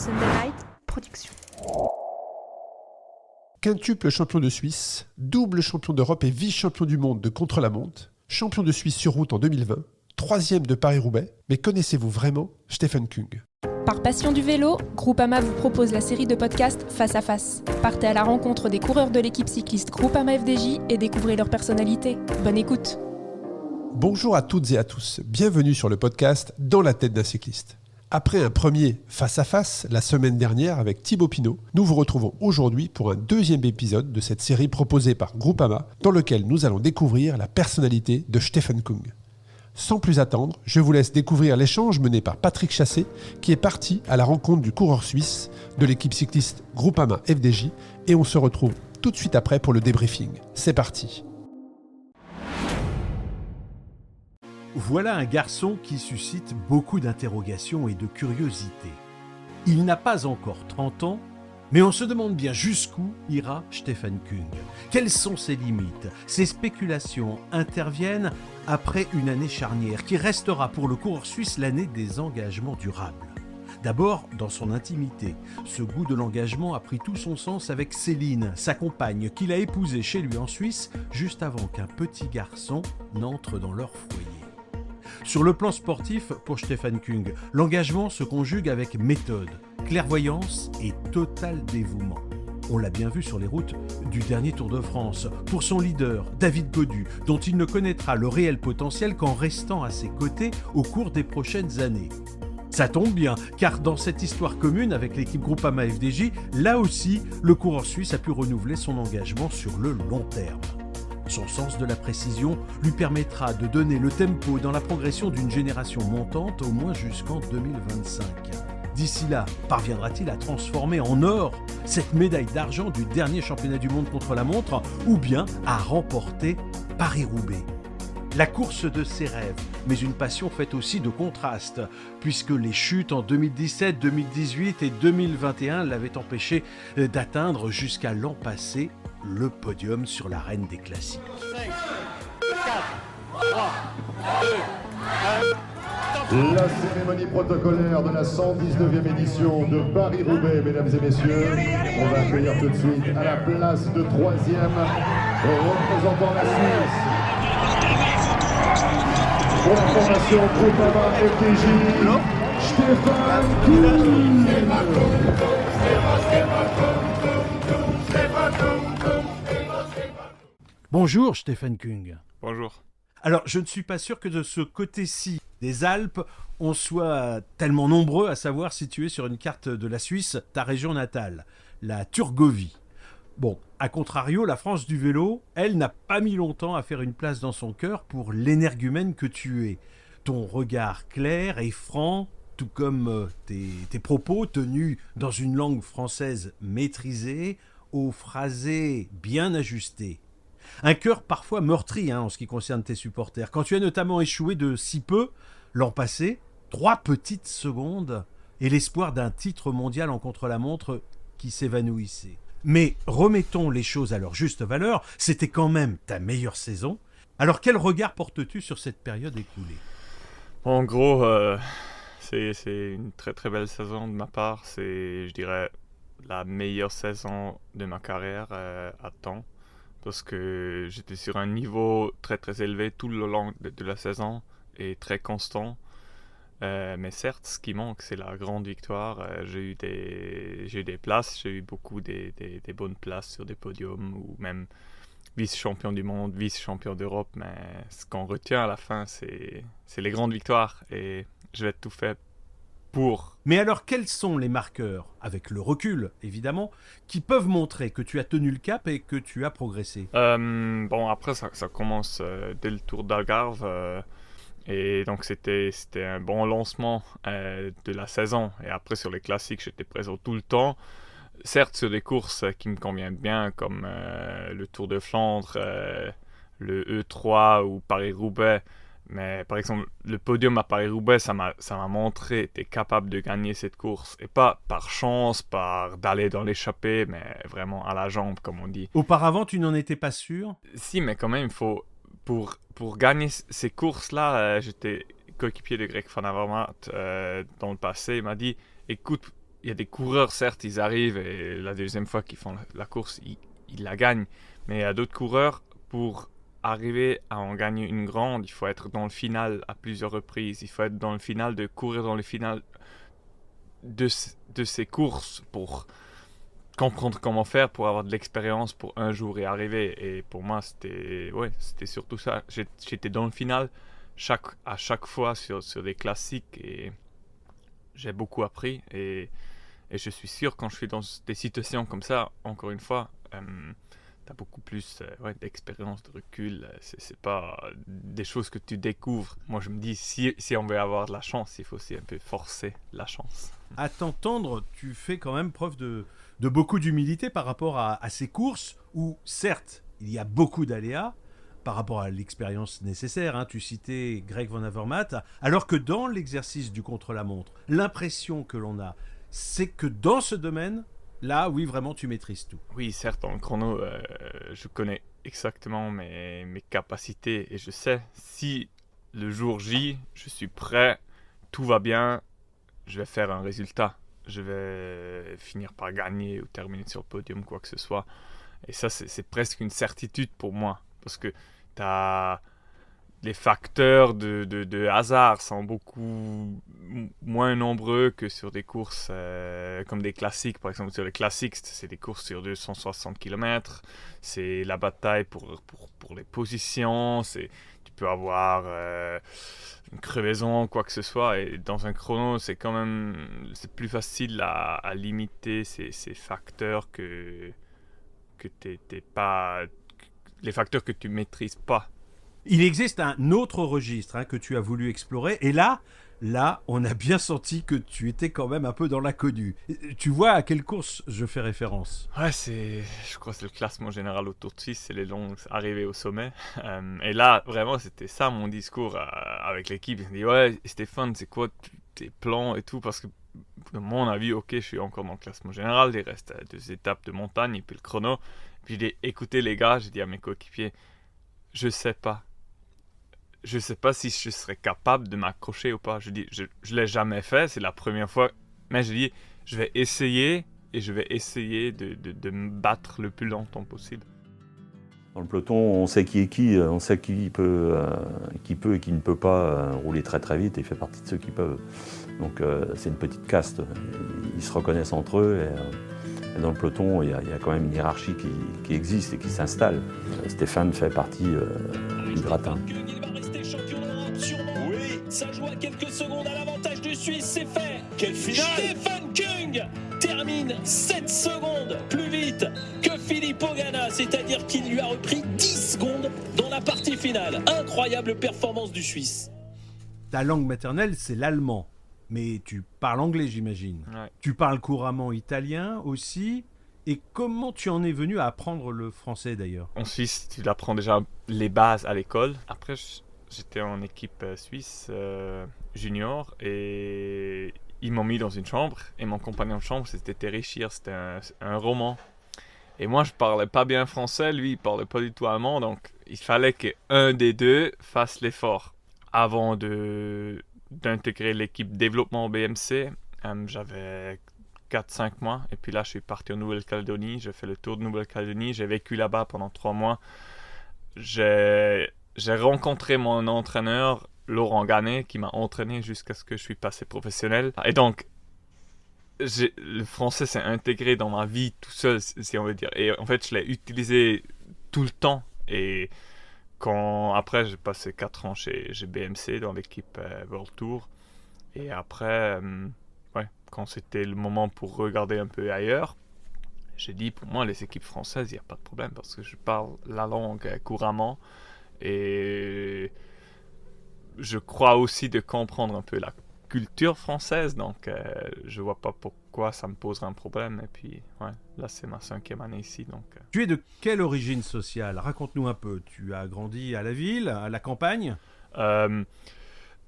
Sunday Night Production. Quintuple champion de Suisse, double champion d'Europe et vice-champion du monde de contre-la-montre, champion de Suisse sur route en 2020, troisième de Paris-Roubaix, mais connaissez-vous vraiment Stefan Küng ? Par passion du vélo, Groupama vous propose la série de podcasts Face à Face. Partez à la rencontre des coureurs de l'équipe cycliste Groupama FDJ et découvrez leur personnalité. Bonne écoute. Bonjour à toutes et à tous, bienvenue sur le podcast Dans la tête d'un cycliste. Après un premier Face à Face la semaine dernière avec Thibaut Pinot, nous vous retrouvons aujourd'hui pour un deuxième épisode de cette série proposée par Groupama dans lequel nous allons découvrir la personnalité de Stefan Küng. Sans plus attendre, je vous laisse découvrir l'échange mené par Patrick Chassé qui est parti à la rencontre du coureur suisse de l'équipe cycliste Groupama FDJ et on se retrouve tout de suite après pour le débriefing. C'est parti. Voilà un garçon qui suscite beaucoup d'interrogations et de curiosité. Il n'a pas encore 30 ans, mais on se demande bien jusqu'où ira Stefan Küng. Quelles sont ses limites ? Ces spéculations interviennent après une année charnière qui restera pour le coureur suisse l'année des engagements durables. D'abord, dans son intimité, ce goût de l'engagement a pris tout son sens avec Céline, sa compagne, qu'il a épousée chez lui en Suisse juste avant qu'un petit garçon n'entre dans leur foyer. Sur le plan sportif, pour Stefan Küng, l'engagement se conjugue avec méthode, clairvoyance et total dévouement. On l'a bien vu sur les routes du dernier Tour de France, pour son leader, David Gaudu, dont il ne connaîtra le réel potentiel qu'en restant à ses côtés au cours des prochaines années. Ça tombe bien, car dans cette histoire commune avec l'équipe Groupama FDJ, là aussi, le coureur suisse a pu renouveler son engagement sur le long terme. Son sens de la précision lui permettra de donner le tempo dans la progression d'une génération montante au moins jusqu'en 2025. D'ici là, parviendra-t-il à transformer en or cette médaille d'argent du dernier championnat du monde contre la montre ou bien à remporter Paris-Roubaix ? La course de ses rêves, mais une passion faite aussi de contrastes, puisque les chutes en 2017, 2018 et 2021 l'avaient empêché d'atteindre jusqu'à l'an passé le podium sur l'arène des classiques. 5, 4, 3, 2, 1. La cérémonie protocolaire de la 119e édition de Paris-Roubaix, mesdames et messieurs. On va accueillir tout de suite à la place de troisième représentant la Suisse. Pour la formation Groupama FDJ, Stefan Küng. Bonjour Stefan Küng. Bonjour. Alors, je ne suis pas sûr que de ce côté-ci des Alpes, on soit tellement nombreux à savoir situer sur une carte de la Suisse ta région natale, la Turgovie. Bon, à contrario, la France du vélo, elle n'a pas mis longtemps à faire une place dans son cœur pour l'énergumène que tu es. Ton regard clair et franc, tout comme tes propos tenus dans une langue française maîtrisée, aux phrasés bien ajustés. Un cœur parfois meurtri en ce qui concerne tes supporters. Quand tu as notamment échoué de si peu, l'an passé, 3 petites secondes et l'espoir d'un titre mondial en contre-la-montre qui s'évanouissait. Mais remettons les choses à leur juste valeur, c'était quand même ta meilleure saison. Alors quel regard portes-tu sur cette période écoulée ? En gros, c'est une très très belle saison de ma part. C'est, je dirais, la meilleure saison de ma carrière à temps. Parce que j'étais sur un niveau très très élevé tout le long de la saison et très constant. Mais certes, ce qui manque, c'est la grande victoire. J'ai eu des places, j'ai eu beaucoup des bonnes places sur des podiums ou même vice-champion du monde, vice-champion d'Europe. Mais ce qu'on retient à la fin, c'est les grandes victoires et je vais tout faire pour. Mais alors, quels sont les marqueurs, avec le recul évidemment, qui peuvent montrer que tu as tenu le cap et que tu as progressé ? Bon, après, ça commence dès le Tour d'Algarve. Et donc, c'était un bon lancement de la saison. Et après, sur les classiques, j'étais présent tout le temps. Certes, sur des courses qui me conviennent bien, comme le Tour de Flandre, le E3 ou Paris-Roubaix. Mais par exemple, le podium à Paris-Roubaix, ça m'a montré que tu es capable de gagner cette course. Et pas par chance, d'aller dans l'échappée, mais vraiment à la jambe, comme on dit. Auparavant, tu n'en étais pas sûr ? Si, mais quand même, il faut... Pour gagner ces courses-là, j'étais coéquipier de Greg Van Avermaet dans le passé. Il m'a dit, écoute, y a des coureurs, certes, ils arrivent et la deuxième fois qu'ils font la course, ils la gagnent. Mais il y a d'autres coureurs, pour arriver à en gagner une grande, il faut être dans le final à plusieurs reprises. Il faut être dans le final, de courir dans le final de ces courses pour comprendre comment faire, pour avoir de l'expérience pour un jour y arriver. Et pour moi, c'était surtout ça. J'étais dans le final à chaque fois sur des classiques et j'ai beaucoup appris. Et je suis sûr, quand je suis dans des situations comme ça, encore une fois, tu as beaucoup plus d'expérience, de recul. C'est pas des choses que tu découvres. Moi, je me dis, si on veut avoir de la chance, il faut aussi un peu forcer la chance. À t'entendre, tu fais quand même preuve de beaucoup d'humilité par rapport à ces courses où, certes, il y a beaucoup d'aléas par rapport à l'expérience nécessaire. Tu citais Greg Van Avermaet, alors que dans l'exercice du contre-la-montre, l'impression que l'on a, c'est que dans ce domaine, là, oui, vraiment, tu maîtrises tout. Oui, certes, en chrono, je connais exactement mes capacités et je sais si le jour J, je suis prêt, tout va bien, je vais faire un résultat. Je vais finir par gagner ou terminer sur le podium, quoi que ce soit. Et ça, c'est presque une certitude pour moi. Parce que les facteurs de hasard sont beaucoup moins nombreux que sur des courses comme des classiques. Par exemple, sur les classiques, c'est des courses sur 260 km. C'est la bataille pour les positions. Tu peux avoir une crevaison, quoi que ce soit. Et dans un chrono, c'est plus facile à limiter ces facteurs que t'es pas... les facteurs que tu maîtrises pas. Il existe un autre registre que tu as voulu explorer. Et là, on a bien senti que tu étais quand même un peu dans l'inconnu. Tu vois à quelle course je fais référence? Ouais, je crois que c'est le classement général au Tour de Suisse, c'est les longues arrivées au sommet. Et là, vraiment, c'était ça mon discours avec l'équipe. Ils me disent, ouais, Stéphane, c'est quoi tes plans et tout? Parce que, de mon avis, ok, je suis encore dans le classement général. Il reste 2 étapes de montagne et puis le chrono. Puis j'ai dit, écoutez les gars, j'ai dit à mes coéquipiers, je sais pas. Je sais pas si je serais capable de m'accrocher ou pas. Je dis, je l'ai jamais fait, c'est la première fois. Mais je dis, je vais essayer et je vais essayer de me battre le plus longtemps possible. Dans le peloton, on sait qui est qui, on sait qui peut et qui ne peut pas rouler très très vite et il fait partie de ceux qui peuvent. Donc c'est une petite caste. Ils se reconnaissent entre eux et dans le peloton, il y a quand même une hiérarchie qui existe et qui s'installe. Stéphane fait partie du gratin. Il va rester champion d'Europe, sûrement. Oui, ça joue à quelques secondes à l'avantage du Suisse, c'est fait. Quelle finale! Stefan Kung termine 7 secondes plus vite que Filippo Ganna, c'est-à-dire qu'il lui a repris 10 secondes dans la partie finale. Incroyable performance du Suisse. Ta langue maternelle, c'est l'allemand. Mais tu parles anglais, j'imagine. Ouais. Tu parles couramment italien aussi. Et comment tu en es venu à apprendre le français d'ailleurs? En Suisse, tu apprends déjà les bases à l'école. Après, j'étais en équipe suisse junior et ils m'ont mis dans une chambre. Et mon compagnon de chambre, c'était Terry Scheer, c'était un roman. Et moi, je parlais pas bien français, lui, il parlait pas du tout allemand. Donc, il fallait qu'un des deux fasse l'effort avant d'intégrer l'équipe développement au BMC. J'avais 4-5 mois et puis là je suis parti en Nouvelle-Calédonie, j'ai fait le tour de Nouvelle-Calédonie, j'ai vécu là-bas pendant 3 mois. J'ai rencontré mon entraîneur Laurent Gannet qui m'a entraîné jusqu'à ce que je suis passé professionnel et donc le français s'est intégré dans ma vie tout seul, si on veut dire, et en fait je l'ai utilisé tout le temps. Et après j'ai passé 4 ans chez BMC dans l'équipe World Tour et après quand c'était le moment pour regarder un peu ailleurs, j'ai dit pour moi les équipes françaises, il n'y a pas de problème parce que je parle la langue couramment et je crois aussi de comprendre un peu la culture française, donc je vois pas pourquoi ça me poserait un problème. Et puis là c'est ma 5e année ici. Donc, Tu es de quelle origine sociale? Raconte-nous un peu. Tu as grandi à la ville, à la campagne?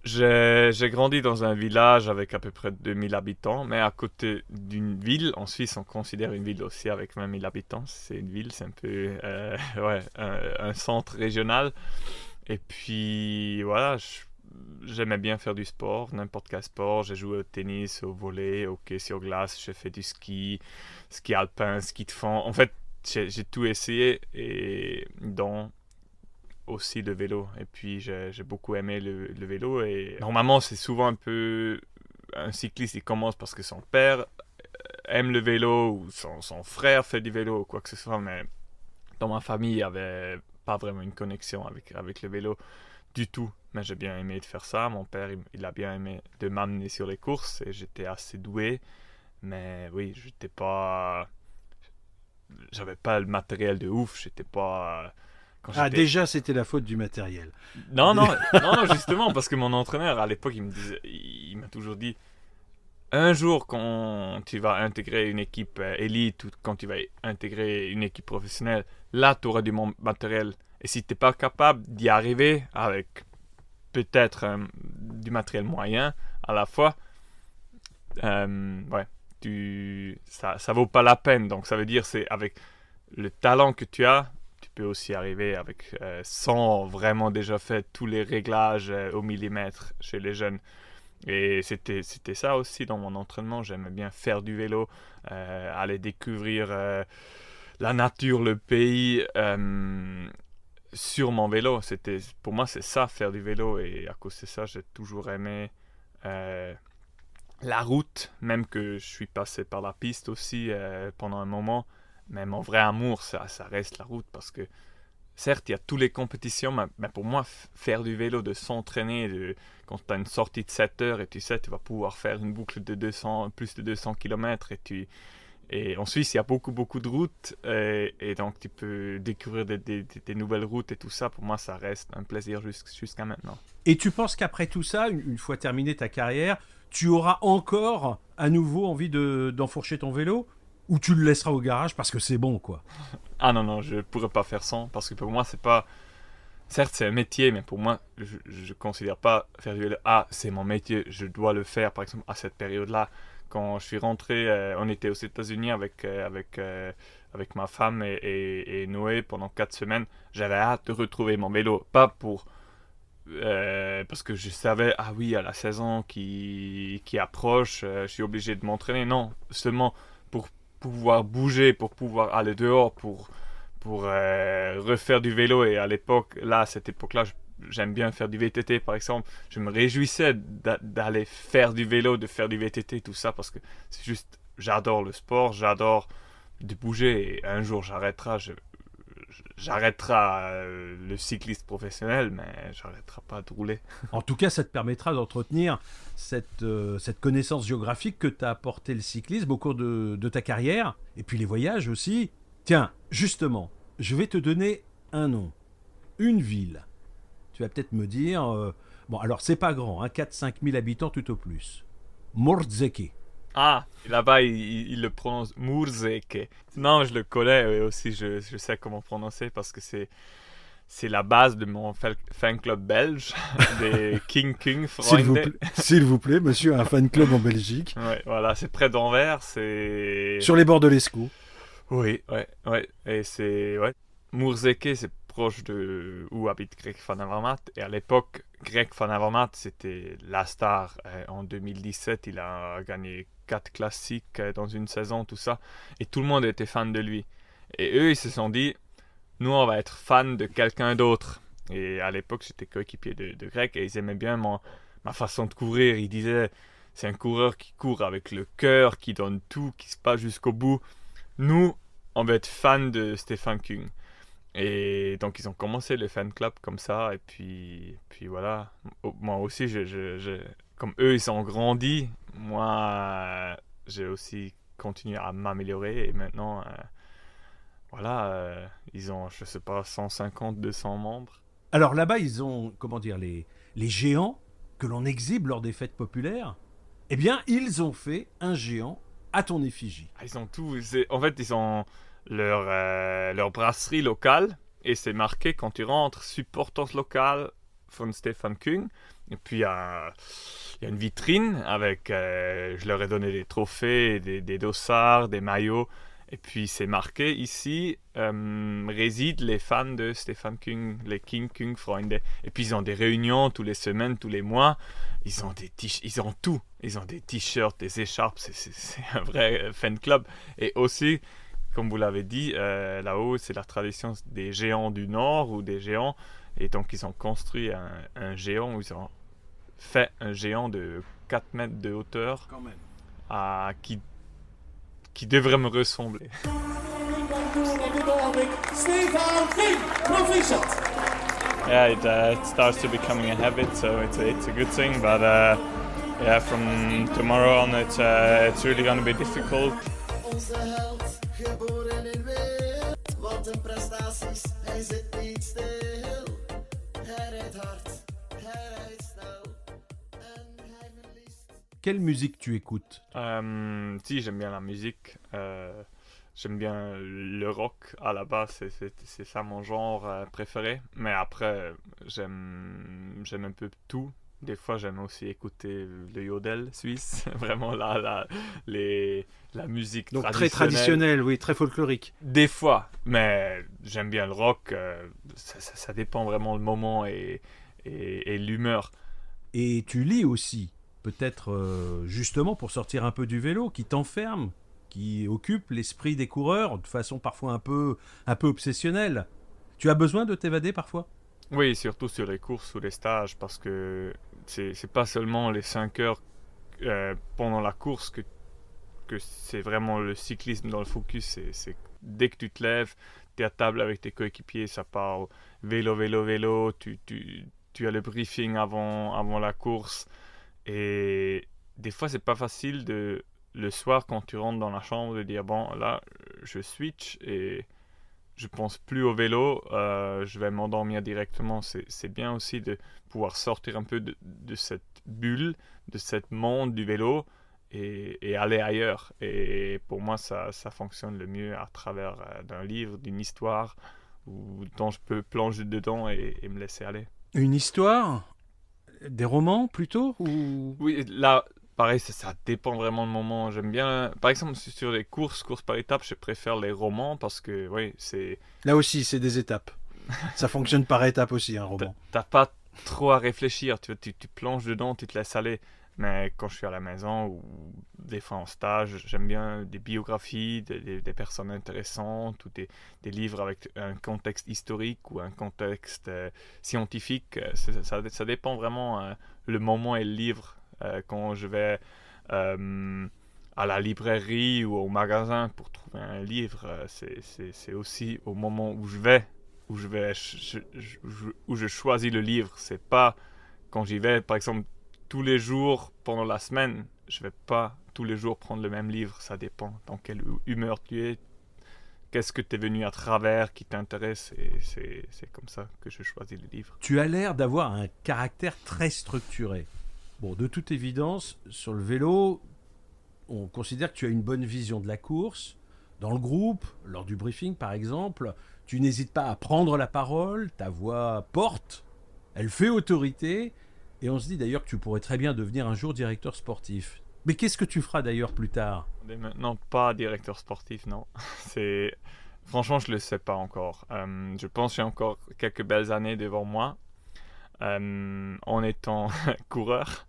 J'ai grandi dans un village avec à peu près 2000 habitants, mais à côté d'une ville. En Suisse, on considère une ville aussi avec 20 000 habitants. C'est une ville, c'est un peu un centre régional. Et puis, voilà, j'aimais bien faire du sport, n'importe quel sport. J'ai joué au tennis, au volley, au hockey sur glace, j'ai fait du ski alpin, ski de fond. En fait, j'ai tout essayé et dont aussi le vélo. Et puis, j'ai beaucoup aimé le vélo. Et normalement, c'est souvent un peu... Un cycliste, il commence parce que son père aime le vélo ou son frère fait du vélo ou quoi que ce soit. Mais dans ma famille, il n'y avait pas vraiment une connexion avec le vélo du tout. Mais j'ai bien aimé de faire ça. Mon père, il a bien aimé de m'amener sur les courses et j'étais assez doué. Mais oui, j'avais pas le matériel de ouf. J'étais pas... Déjà, c'était la faute du matériel. Non, justement, parce que mon entraîneur, à l'époque, il m'a toujours dit, un jour, quand tu vas intégrer une équipe élite ou quand tu vas intégrer une équipe professionnelle, là, tu auras du matériel. Et si tu n'es pas capable d'y arriver avec peut-être du matériel moyen à la fois, ça vaut pas la peine. Donc, ça veut dire c'est avec le talent que tu as, tu peux aussi arriver avec sans vraiment déjà fait tous les réglages au millimètre chez les jeunes. Et c'était ça aussi dans mon entraînement. J'aimais bien faire du vélo, aller découvrir la nature, le pays sur mon vélo. Pour moi, c'est ça, faire du vélo. Et à cause de ça, j'ai toujours aimé la route, même que je suis passé par la piste aussi pendant un moment. Mais mon vrai amour, ça reste la route parce que, certes, il y a toutes les compétitions, mais pour moi, faire du vélo, de s'entraîner, quand tu as une sortie de 7 heures et tu sais, tu vas pouvoir faire une boucle de plus de 200 km et en Suisse, il y a beaucoup, beaucoup de routes et donc tu peux découvrir des nouvelles routes et tout ça. Pour moi, ça reste un plaisir jusqu'à maintenant. Et tu penses qu'après tout ça, une fois terminée ta carrière, tu auras encore à nouveau envie d'enfourcher ton vélo ? Ou tu le laisseras au garage parce que c'est bon, quoi. Ah non, je ne pourrais pas faire sans. Parce que pour moi, c'est pas... Certes, c'est un métier, mais pour moi, je ne considère pas faire du vélo. Ah, c'est mon métier, je dois le faire, par exemple, à cette période-là. Quand je suis rentré, on était aux États-Unis avec ma femme et Noé pendant 4 semaines. J'avais hâte de retrouver mon vélo. Pas pour... parce que je savais, ah oui, à la saison qui approche, je suis obligé de m'entraîner. Non, seulement pour pouvoir bouger, pour pouvoir aller dehors, pour refaire du vélo. Et à cette époque-là, j'aime bien faire du VTT, par exemple. Je me réjouissais d'aller faire du vélo, de faire du VTT, tout ça, parce que c'est juste, j'adore le sport, j'adore de bouger. Et un jour, j'arrêterai le cycliste professionnel, mais j'arrêterai pas de rouler. En tout cas, ça te permettra d'entretenir cette connaissance géographique que t'a apporté le cyclisme au cours de ta carrière, et puis les voyages aussi. Tiens, justement, je vais te donner un nom, une ville. Tu vas peut-être me dire, bon, alors c'est pas grand, 4-5 000 habitants tout au plus. Morzeke. Ah, là-bas, il le prononce Murzeke. Non, je le connais aussi, je sais comment prononcer parce que c'est la base de mon fan club belge, des King Freunde. S'il vous plaît, monsieur a un fan club en Belgique. Ouais, voilà, c'est près d'Anvers, c'est... Sur les bords de l'Escaut. Oui, ouais. Et c'est... Ouais. Murzeke, c'est proche de où habite Greg Van Avermaet. Et à l'époque, Greg Van Avermaet, c'était la star. En 2017, il a gagné 4 classiques dans une saison, tout ça. Et tout le monde était fan de lui. Et eux, ils se sont dit, nous, on va être fans de quelqu'un d'autre. Et à l'époque, j'étais coéquipier de Greg et ils aimaient bien ma façon de courir. Ils disaient, c'est un coureur qui court avec le cœur, qui donne tout, qui se passe jusqu'au bout. Nous, on va être fans de Stefan Küng. Et donc, ils ont commencé le fan club comme ça. Et puis voilà. Moi aussi, comme eux, ils ont grandi. Moi, j'ai aussi continué à m'améliorer. Et maintenant, ils ont, je sais pas, 150, 200 membres. Alors là-bas, ils ont, comment dire, les géants que l'on exhibe lors des fêtes populaires. Eh bien, ils ont fait un géant à ton effigie. Ils ont tout. En fait, ils ont leur brasserie locale et c'est marqué quand tu rentres supporters local von Stefan Küng. Et puis il y a une vitrine avec je leur ai donné des trophées, des dossards, des maillots Et puis c'est marqué ici, résident les fans de Stefan Küng, les King Küng Freunde. Et puis ils ont des réunions tous les semaines, tous les mois. Ils ont tout. Ils ont des t-shirts, des écharpes. C'est un vrai fan club. Et aussi, comme vous l'avez dit, là-haut, c'est la tradition des géants du Nord ou des géants. Et donc ils ont construit un géant, où ils ont fait un géant de 4 mètres de hauteur. Quand même. Qui devrait me ressembler. Yeah, it starts to becoming a habit, so it's a good thing. But yeah, from tomorrow on, it's really going to be difficult. Onze held, geboren in wild. Wat een prestaties, hij zit niet stil. Hij rijdt hard, hij rijdt snel. En hij verliest. Quelle musique tu écoutes? Si, j'aime bien la musique. J'aime bien le rock à la base, c'est ça mon genre préféré. Mais après, j'aime un peu tout. Des fois, j'aime aussi écouter le yodel suisse, vraiment la musique Donc traditionnelle. très traditionnelle, oui, très folklorique. Des fois, mais j'aime bien le rock. Ça dépend vraiment le moment et l'humeur. Et tu lis aussi, peut-être justement pour sortir un peu du vélo, qui t'enferme, qui occupe l'esprit des coureurs de façon parfois un peu obsessionnelle. Tu as besoin de t'évader parfois? Oui, surtout sur les courses ou les stages, parce que c'est pas seulement les 5 heures pendant la course que c'est vraiment le cyclisme dans le focus. C'est dès que tu te lèves, tu es à table avec tes coéquipiers, ça parle vélo, tu as le briefing avant la course. Et des fois, c'est pas facile le soir quand tu rentres dans la chambre de dire bon, là, je switch et je pense plus au vélo, je vais m'endormir directement. C'est bien aussi de pouvoir sortir un peu de cette bulle, de ce monde du vélo et aller ailleurs. Et pour moi, ça fonctionne le mieux à travers d'un livre, d'une histoire dont je peux plonger dedans et me laisser aller. Une histoire? Des romans plutôt ou... Oui, là, pareil, ça dépend vraiment du moment. J'aime bien, par exemple, sur les courses par étapes, je préfère les romans parce que, oui, c'est... Là aussi, c'est des étapes. Ça fonctionne par étapes aussi, un roman. T'as pas trop à réfléchir, tu plonges dedans, tu te laisses aller. Mais quand je suis à la maison ou des fois en stage, j'aime bien des biographies, des personnes intéressantes ou des livres avec un contexte historique ou un contexte scientifique. Ça dépend vraiment le moment et le livre. Quand je vais à la librairie ou au magasin pour trouver un livre, c'est aussi au moment où je choisis le livre. C'est pas quand j'y vais, par exemple, tous les jours pendant la semaine, je vais pas tous les jours prendre le même livre. Ça dépend dans quelle humeur tu es, qu'est-ce que tu es venu à travers, qui t'intéresse. Et c'est comme ça que je choisis le livre. Tu as l'air d'avoir un caractère très structuré. Bon, de toute évidence, sur le vélo, on considère que tu as une bonne vision de la course. Dans le groupe, lors du briefing par exemple, tu n'hésites pas à prendre la parole, ta voix porte, elle fait autorité, et on se dit d'ailleurs que tu pourrais très bien devenir un jour directeur sportif. Mais qu'est-ce que tu feras d'ailleurs plus tard? Maintenant, pas directeur sportif, non. Franchement, je ne le sais pas encore. Je pense que j'ai encore quelques belles années devant moi en étant coureur.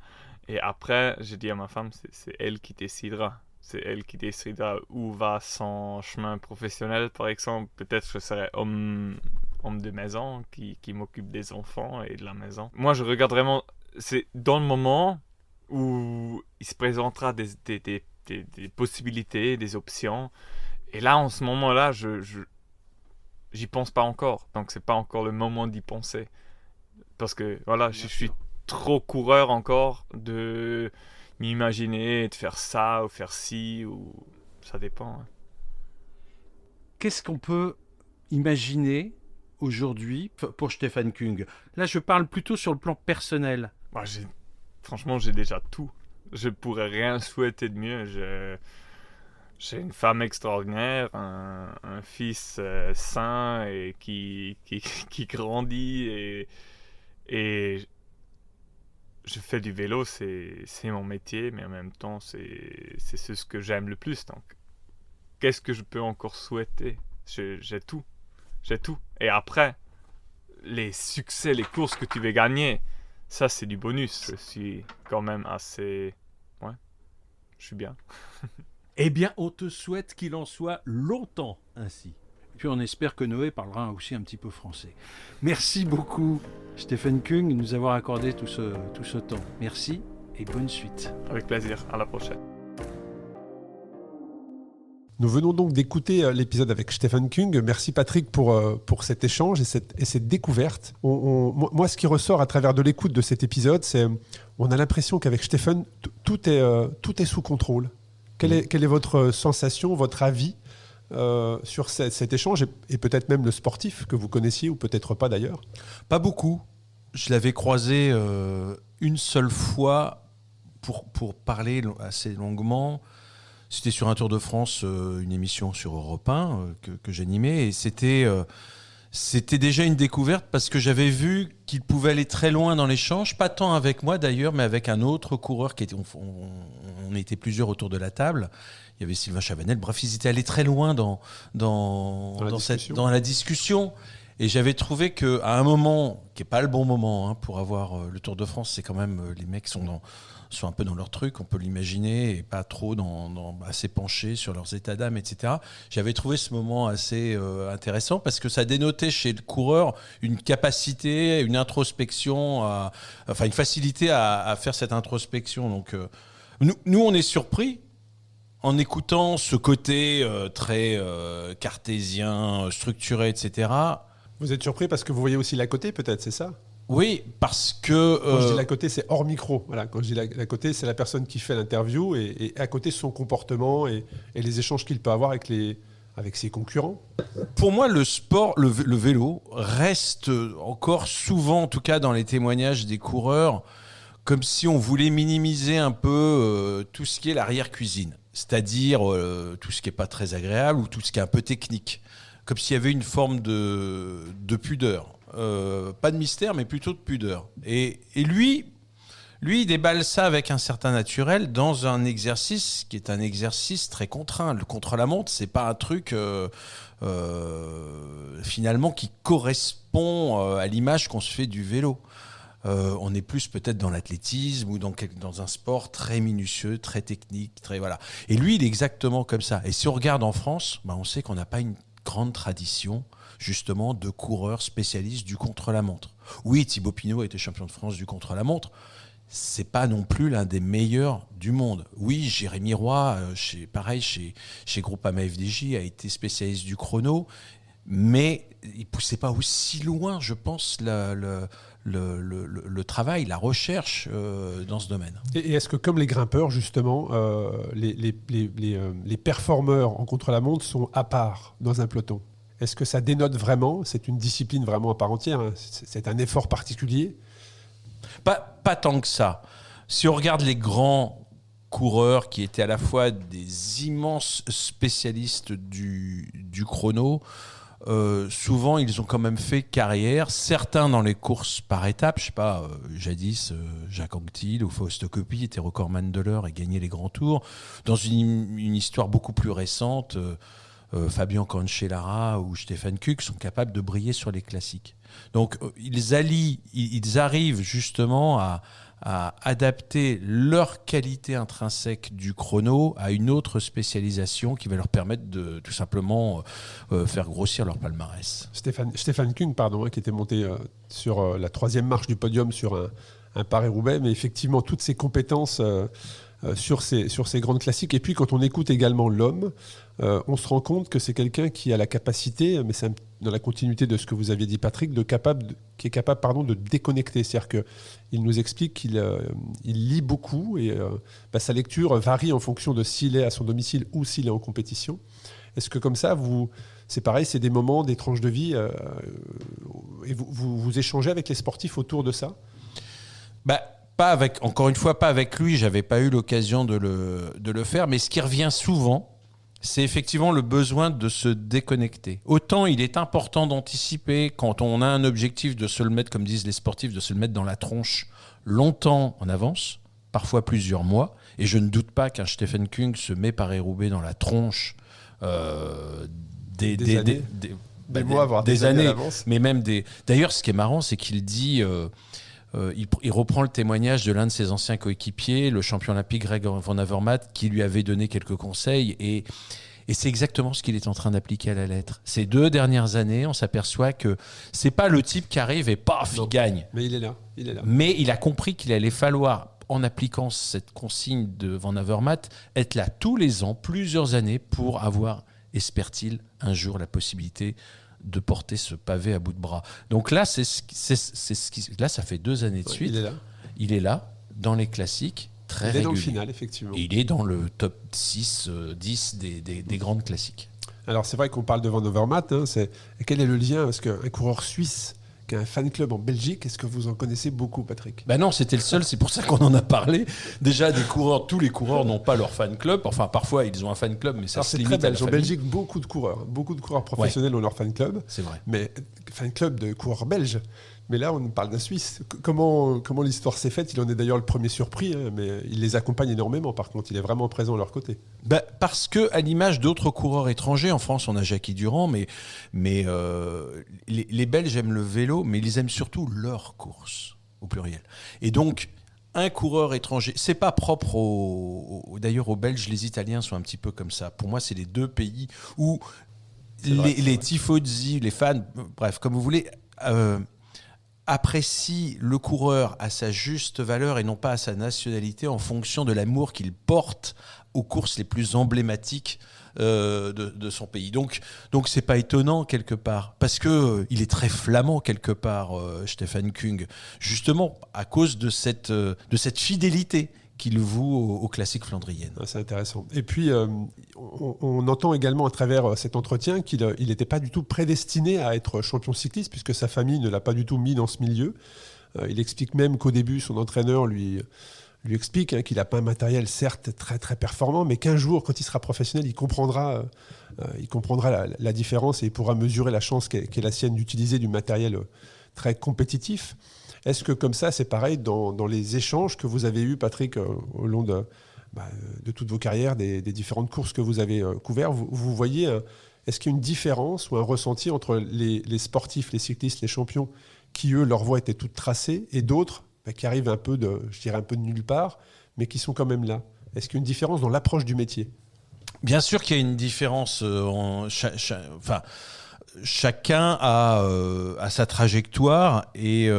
Et après, je dis à ma femme, c'est elle qui décidera. C'est elle qui décidera où va son chemin professionnel, par exemple. Peut-être que je serai homme de maison qui m'occupe des enfants et de la maison. Moi, je regarde vraiment... C'est dans le moment où il se présentera des possibilités, des options. Et là, en ce moment-là, j'y pense pas encore. Donc, c'est pas encore le moment d'y penser. Parce que, voilà, je suis trop coureur encore de m'imaginer de faire ça ou faire ci, ou ça dépend. Hein. Qu'est-ce qu'on peut imaginer aujourd'hui pour Stefan Küng? Là, je parle plutôt sur le plan personnel. Moi, franchement, j'ai déjà tout. Je pourrais rien souhaiter de mieux. J'ai une femme extraordinaire, un fils sain et qui grandit et je fais du vélo, c'est mon métier, mais en même temps, c'est ce que j'aime le plus. Donc, qu'est-ce que je peux encore souhaiter? J'ai tout. Et après, les succès, les courses que tu veux gagner, ça c'est du bonus. Je suis quand même assez... Ouais, je suis bien. Eh bien, on te souhaite qu'il en soit longtemps ainsi. Puis on espère que Noé parlera aussi un petit peu français. Merci beaucoup, Stephen Kung, de nous avoir accordé tout ce temps. Merci et bonne suite. Avec plaisir, à la prochaine. Nous venons donc d'écouter l'épisode avec Stephen Kung. Merci Patrick pour cet échange et cette découverte. Moi, ce qui ressort à travers de l'écoute de cet épisode, c'est on a l'impression qu'avec Stephen, tout est sous contrôle. Quelle est votre sensation, votre avis sur cet échange et peut-être même le sportif que vous connaissiez ou peut-être pas d'ailleurs? Pas beaucoup. Je l'avais croisé une seule fois pour parler assez longuement. C'était sur un Tour de France, une émission sur Europe 1 que j'animais. Et c'était déjà une découverte parce que j'avais vu qu'il pouvait aller très loin dans l'échange. Pas tant avec moi d'ailleurs, mais avec un autre coureur. On était plusieurs autour de la table. Il y avait Sylvain Chavanel. Bref, ils étaient allés très loin dans la discussion. Et j'avais trouvé qu'à un moment, qui n'est pas le bon moment pour avoir le Tour de France, c'est quand même les mecs sont un peu dans leur truc, on peut l'imaginer, et pas trop assez penchés sur leurs états d'âme, etc. J'avais trouvé ce moment assez intéressant parce que ça dénotait chez le coureur une capacité, une introspection, une facilité à faire cette introspection. Donc, nous, on est surpris en écoutant ce côté très cartésien, structuré, etc. Vous êtes surpris parce que vous voyez aussi l'à côté, peut-être, c'est ça? Oui, parce que... Quand je dis l'à côté, c'est hors micro. Voilà, quand je dis l'à côté, c'est la personne qui fait l'interview et à côté, son comportement et les échanges qu'il peut avoir avec ses concurrents. Pour moi, le sport, le vélo, reste encore souvent, en tout cas dans les témoignages des coureurs, comme si on voulait minimiser un peu tout ce qui est l'arrière-cuisine. C'est-à-dire tout ce qui n'est pas très agréable ou tout ce qui est un peu technique. Comme s'il y avait une forme de pudeur. Pas de mystère, mais plutôt de pudeur. Et lui, il déballe ça avec un certain naturel dans un exercice qui est un exercice très contraint. Le contre-la-montre, c'est pas un truc finalement qui correspond à l'image qu'on se fait du vélo. On est plus peut-être dans l'athlétisme ou dans un sport très minutieux, très technique, voilà. Et lui, il est exactement comme ça. Et si on regarde en France, on sait qu'on n'a pas une grande tradition justement de coureurs spécialistes du contre-la-montre. Oui, Thibaut Pinot a été champion de France du contre-la-montre. C'est pas non plus l'un des meilleurs du monde. Oui, Jérémy Roy, chez Groupama FDJ, a été spécialiste du chrono, mais il poussait pas aussi loin, je pense, le travail, la recherche dans ce domaine. Et est-ce que, comme les grimpeurs, justement, les performeurs en contre-la-montre sont à part dans un peloton? Est-ce que ça dénote vraiment? C'est une discipline vraiment à part entière, hein. C'est un effort particulier? Pas tant que ça. Si on regarde les grands coureurs qui étaient à la fois des immenses spécialistes du chrono, souvent ils ont quand même fait carrière, certains dans les courses par étapes, je sais pas, jadis Jacques Anquetil ou Fausto Coppi étaient recordman de l'heure et gagnaient les grands tours. Dans une histoire beaucoup plus récente, Fabien Cancellara ou Stephen Kung sont capables de briller sur les classiques. Donc ils arrivent justement à adapter leur qualité intrinsèque du chrono à une autre spécialisation qui va leur permettre de tout simplement faire grossir leur palmarès. Stephen Kung, qui était monté sur la 3e marche du podium sur un Paris-Roubaix, mais effectivement toutes ses compétences sur ces grandes classiques. Et puis quand on écoute également l'homme, on se rend compte que c'est quelqu'un qui a la capacité, mais c'est dans la continuité de ce que vous aviez dit Patrick, qui est capable de déconnecter. C'est-à-dire qu'il nous explique qu'il lit beaucoup et sa lecture varie en fonction de s'il est à son domicile ou s'il est en compétition. Est-ce que comme ça, c'est pareil, c'est des moments, des tranches de vie et vous échangez avec les sportifs autour de ça? Encore une fois, pas avec lui, j'avais pas eu l'occasion de le faire, mais ce qui revient souvent, c'est effectivement le besoin de se déconnecter. Autant il est important d'anticiper quand on a un objectif de se le mettre, comme disent les sportifs, de se le mettre dans la tronche longtemps en avance, parfois plusieurs mois, et je ne doute pas qu'un Stephen Kung se met Paris-Roubaix dans la tronche Des années. Des mois, voire des années, à l'avance. mais même des. D'ailleurs, ce qui est marrant, c'est qu'il dit, il reprend le témoignage de l'un de ses anciens coéquipiers, le champion olympique Greg Van Avermaet, qui lui avait donné quelques conseils, et c'est exactement ce qu'il est en train d'appliquer à la lettre. Ces 2 dernières années, on s'aperçoit que c'est pas le type qui arrive et paf, il gagne. Mais il est là. Mais il a compris qu'il allait falloir, en appliquant cette consigne de Van Avermaet, être là tous les ans, plusieurs années, pour avoir, espère-t-il, un jour la possibilité de porter ce pavé à bout de bras. Donc là, là, ça fait 2 années de suite. Il est là, dans les classiques, très régulier. Il est dans le final, effectivement. Et il est dans le top 6, 10 des grandes classiques. Alors, c'est vrai qu'on parle de Van Avermaet. Quel est le lien? Parce qu'un coureur suisse qui a un fan club en Belgique, est-ce que vous en connaissez beaucoup, Patrick? Non, c'était le seul, c'est pour ça qu'on en a parlé. Déjà, tous les coureurs n'ont pas leur fan club. Enfin, parfois, ils ont un fan club, mais ça se limite à la famille. En Belgique, beaucoup de coureurs professionnels ont leur fan club. C'est vrai. Mais fan club de coureurs belges. Mais là, on parle d'un Suisse. Comment l'histoire s'est faite? Il en est d'ailleurs le premier surpris, mais il les accompagne énormément, par contre. Il est vraiment présent à leur côté. Parce que, à l'image d'autres coureurs étrangers, en France, on a Jackie Durand, mais les Belges aiment le vélo, mais ils aiment surtout leur course, au pluriel. Et donc, un coureur étranger, c'est pas propre d'ailleurs aux Belges, les Italiens sont un petit peu comme ça. Pour moi, c'est les 2 pays où les tifosi, les fans, bref, comme vous voulez, apprécie le coureur à sa juste valeur et non pas à sa nationalité en fonction de l'amour qu'il porte aux courses les plus emblématiques de son pays. Donc c'est pas étonnant quelque part, parce que il est très flamand quelque part, Stefan Küng, justement à cause de cette fidélité qu'il voue aux classiques flandriennes. C'est intéressant. Et puis, on entend également à travers cet entretien qu'il n'était pas du tout prédestiné à être champion cycliste, puisque sa famille ne l'a pas du tout mis dans ce milieu. Il explique même qu'au début, son entraîneur lui explique qu'il n'a pas un matériel certes très, très performant, mais qu'un jour, quand il sera professionnel, il comprendra la différence et il pourra mesurer la chance qu'est la sienne d'utiliser du matériel très compétitif. Est-ce que comme ça, c'est pareil dans les échanges que vous avez eus, Patrick, au long de toutes vos carrières, des différentes courses que vous avez couvertes, vous voyez, est-ce qu'il y a une différence ou un ressenti entre les sportifs, les cyclistes, les champions, qui eux, leur voie était toute tracée, et d'autres qui arrivent un peu de nulle part, mais qui sont quand même là? Est-ce qu'il y a une différence dans l'approche du métier? Bien sûr qu'il y a une différence. Chacun a sa trajectoire et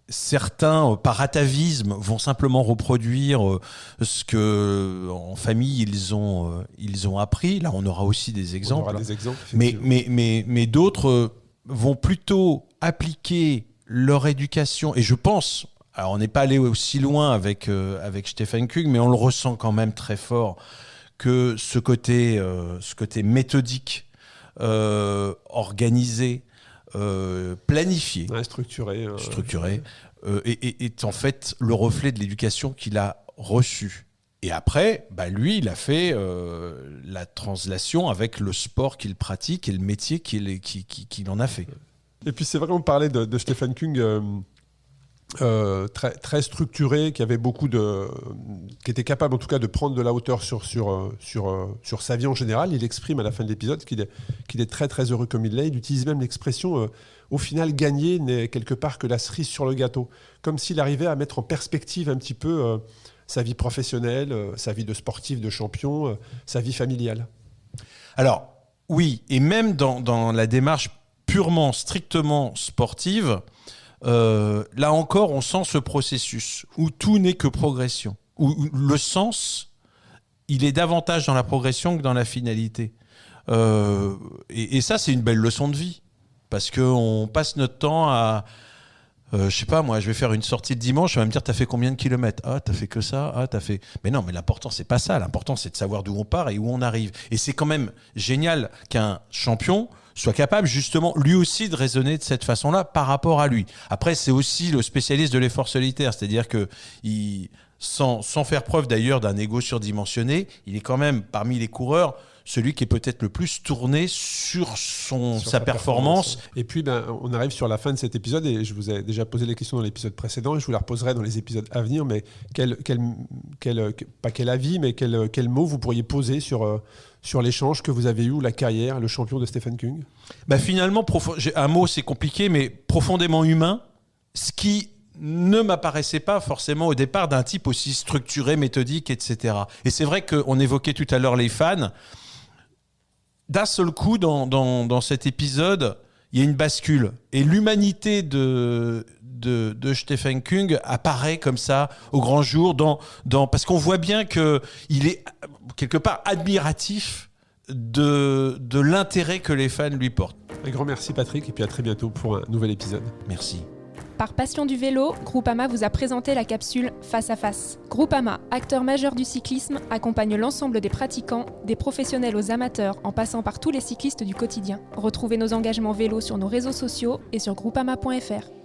certains, par atavisme, vont simplement reproduire ce que en famille ils ont appris. Là, on aura aussi des exemples. On aura des exemples, mais d'autres vont plutôt appliquer leur éducation. Et je pense, alors on n'est pas allé aussi loin avec Stefan Küng, mais on le ressent quand même très fort, que ce côté méthodique, organisé, planifié, structuré, est en fait le reflet de l'éducation qu'il a reçue. Et après, lui, il a fait la translation avec le sport qu'il pratique et le métier qu'il en a fait. Et puis c'est vrai, on parlait de Stefan Küng, très, très structuré, qui était capable en tout cas de prendre de la hauteur sur sa vie en général. Il exprime à la fin de l'épisode qu'il est très très heureux comme il l'est. Il utilise même l'expression au final, gagner n'est quelque part que la cerise sur le gâteau, comme s'il arrivait à mettre en perspective un petit peu sa vie professionnelle, sa vie de sportif, de champion, sa vie familiale. Alors oui, et même dans la démarche purement, strictement sportive, là encore, on sent ce processus où tout n'est que progression, où le sens, il est davantage dans la progression que dans la finalité. Et ça, c'est une belle leçon de vie, parce qu'on passe notre temps à... je sais pas, moi, je vais faire une sortie de dimanche, on va me dire, t'as fait combien de kilomètres? Ah, t'as fait que ça? Ah, t'as fait... Mais non, mais l'important, c'est pas ça. L'important, c'est de savoir d'où on part et où on arrive. Et c'est quand même génial qu'un champion soit capable justement lui aussi de raisonner de cette façon-là par rapport à lui. Après, c'est aussi le spécialiste de l'effort solitaire, c'est-à-dire que sans faire preuve d'ailleurs d'un ego surdimensionné, il est quand même parmi les coureurs celui qui est peut-être le plus tourné sur sa performance. Et puis, on arrive sur la fin de cet épisode, et je vous ai déjà posé les questions dans l'épisode précédent, et je vous la reposerai dans les épisodes à venir, mais pas quel avis, mais quel mot vous pourriez poser sur sur l'échange que vous avez eu, la carrière, le champion de Stephen Kung? Finalement, un mot c'est compliqué, mais profondément humain, ce qui ne m'apparaissait pas forcément au départ d'un type aussi structuré, méthodique, etc. Et c'est vrai qu'on évoquait tout à l'heure les fans. D'un seul coup, dans cet épisode, il y a une bascule. Et l'humanité de Stephen Kung apparaît comme ça au grand jour, parce qu'on voit bien qu'il est quelque part admiratif de l'intérêt que les fans lui portent. Un grand merci Patrick, et puis à très bientôt pour un nouvel épisode. Merci. Par passion du vélo, Groupama vous a présenté la capsule Face à Face. Groupama, acteur majeur du cyclisme, accompagne l'ensemble des pratiquants, des professionnels aux amateurs, en passant par tous les cyclistes du quotidien. Retrouvez nos engagements vélo sur nos réseaux sociaux et sur groupama.fr.